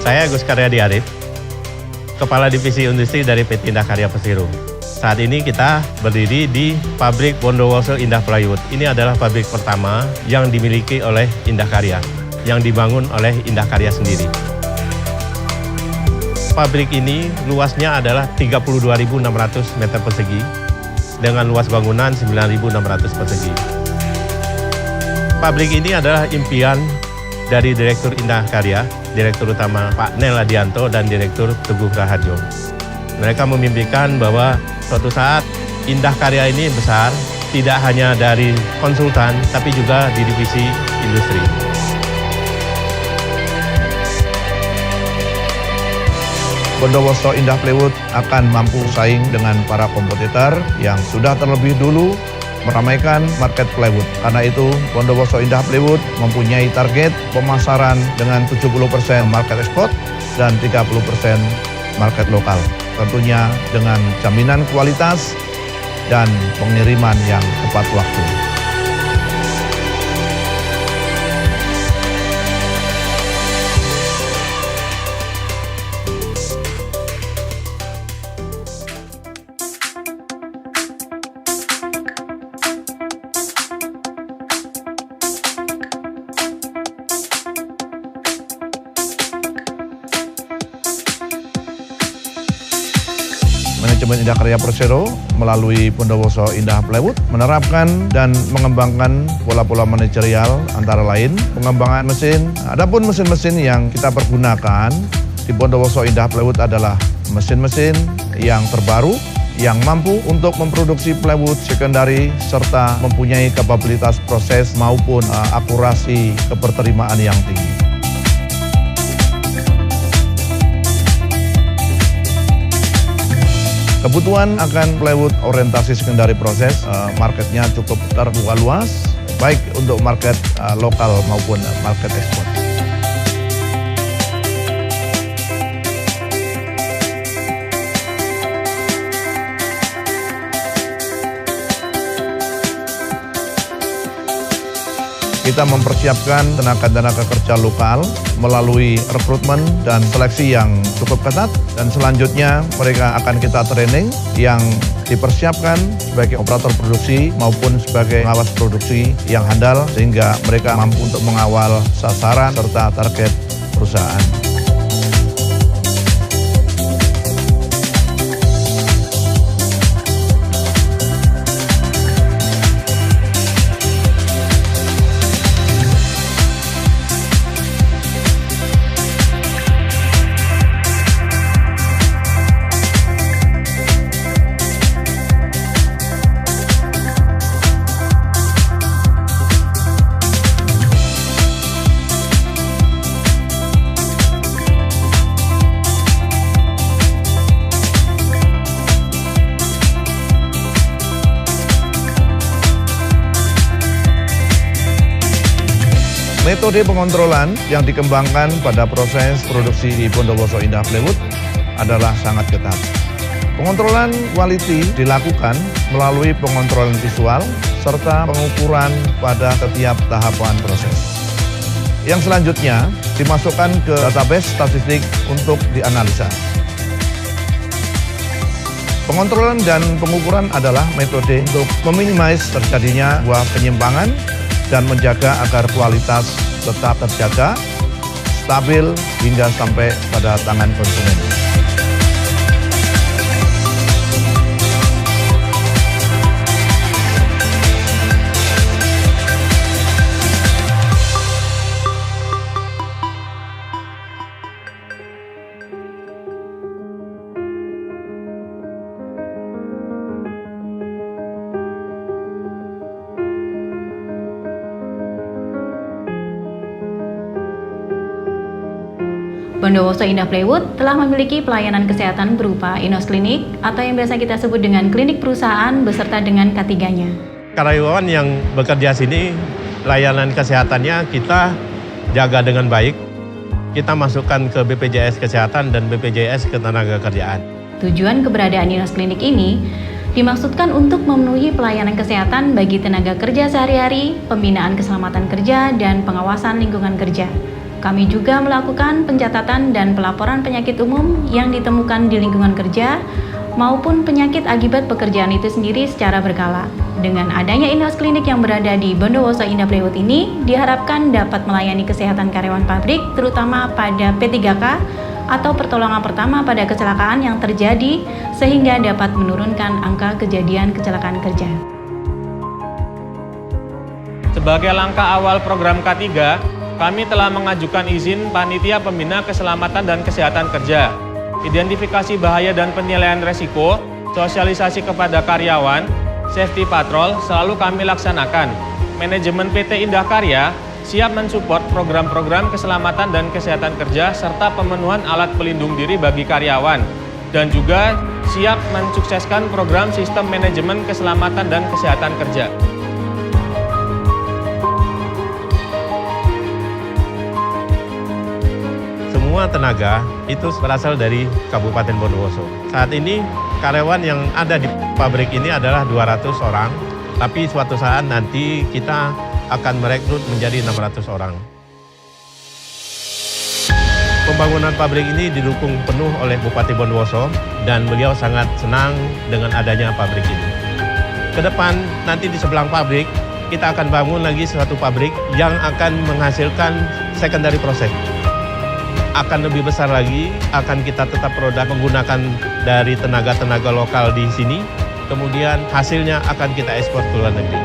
Saya Gus Karyadi Arif, Kepala Divisi Industri dari PT Indah Karya Persero. Saat ini kita berdiri di pabrik Bondowoso Indah Plywood. Ini adalah pabrik pertama yang dimiliki oleh Indah Karya, yang dibangun oleh Indah Karya sendiri. Pabrik ini luasnya adalah 32.600 meter persegi dengan luas bangunan 9.600 persegi. Pabrik ini adalah impian dari Direktur Indah Karya, Direktur Utama Pak Nel Adianto dan Direktur Teguh Raharjo. Mereka memimpikan bahwa suatu saat Indah Karya ini besar, tidak hanya dari konsultan, tapi juga di divisi industri. Bondowoso Indah Plywood akan mampu saing dengan para kompetitor yang sudah terlebih dulu meramaikan market plywood. Karena itu, Bondowoso Indah Plywood mempunyai target pemasaran dengan 70% market ekspor dan 30% market lokal. Tentunya dengan jaminan kualitas dan pengiriman yang tepat waktu. Manajemen Indah Karya Persero melalui Bondowoso Indah Plywood menerapkan dan mengembangkan pola-pola manajerial antara lain pengembangan mesin. Adapun mesin-mesin yang kita pergunakan di Bondowoso Indah Plywood adalah mesin-mesin yang terbaru yang mampu untuk memproduksi plywood sekundari serta mempunyai kapabilitas proses maupun akurasi keberterimaan yang tinggi. Kebutuhan akan plywood orientasi sekundari proses, marketnya cukup terbuka luas, baik untuk market lokal maupun market ekspor. Kita mempersiapkan tenaga kerja lokal melalui rekrutmen dan seleksi yang cukup ketat, dan selanjutnya mereka akan kita training yang dipersiapkan sebagai operator produksi maupun sebagai pengawas produksi yang handal sehingga mereka mampu untuk mengawal sasaran serta target perusahaan. Metode pengontrolan yang dikembangkan pada proses produksi di Bondowoso Indah Plywood adalah sangat ketat. Pengontrolan quality dilakukan melalui pengontrolan visual serta pengukuran pada setiap tahapan proses. Yang selanjutnya dimasukkan ke database statistik untuk dianalisa. Pengontrolan dan pengukuran adalah metode untuk meminimais terjadinya sebuah penyimpangan dan menjaga agar kualitas tetap terjaga, stabil hingga sampai pada tangan konsumen. Bondowoso Indah Plywood telah memiliki pelayanan kesehatan berupa Inos Klinik atau yang biasa kita sebut dengan klinik perusahaan beserta dengan K3-nya. Karyawan yang bekerja sini, layanan kesehatannya kita jaga dengan baik. Kita masukkan ke BPJS Kesehatan dan BPJS Ketenagakerjaan. Tujuan keberadaan Inos Klinik ini dimaksudkan untuk memenuhi pelayanan kesehatan bagi tenaga kerja sehari-hari, pembinaan keselamatan kerja, dan pengawasan lingkungan kerja. Kami juga melakukan pencatatan dan pelaporan penyakit umum yang ditemukan di lingkungan kerja maupun penyakit akibat pekerjaan itu sendiri secara berkala. Dengan adanya in-house klinik yang berada di Bondowoso Indah Plywood ini, diharapkan dapat melayani kesehatan karyawan pabrik, terutama pada P3K atau pertolongan pertama pada kecelakaan yang terjadi, sehingga dapat menurunkan angka kejadian kecelakaan kerja. Sebagai langkah awal program K3, kami telah mengajukan izin Panitia Pembina Keselamatan dan Kesehatan Kerja. Identifikasi bahaya dan penilaian resiko, sosialisasi kepada karyawan, safety patrol selalu kami laksanakan. Manajemen PT Indah Karya siap mensupport program-program keselamatan dan kesehatan kerja serta pemenuhan alat pelindung diri bagi karyawan. Dan juga siap mensukseskan program sistem manajemen keselamatan dan kesehatan kerja. Semua tenaga itu berasal dari Kabupaten Bondowoso. Saat ini karyawan yang ada di pabrik ini adalah 200 orang, tapi suatu saat nanti kita akan merekrut menjadi 600 orang. Pembangunan pabrik ini didukung penuh oleh Bupati Bondowoso dan beliau sangat senang dengan adanya pabrik ini. Kedepan nanti di sebelah pabrik kita akan bangun lagi suatu pabrik yang akan menghasilkan secondary process. Akan lebih besar lagi, akan kita tetap produk menggunakan dari tenaga-tenaga lokal di sini, kemudian hasilnya akan kita ekspor ke luar negeri.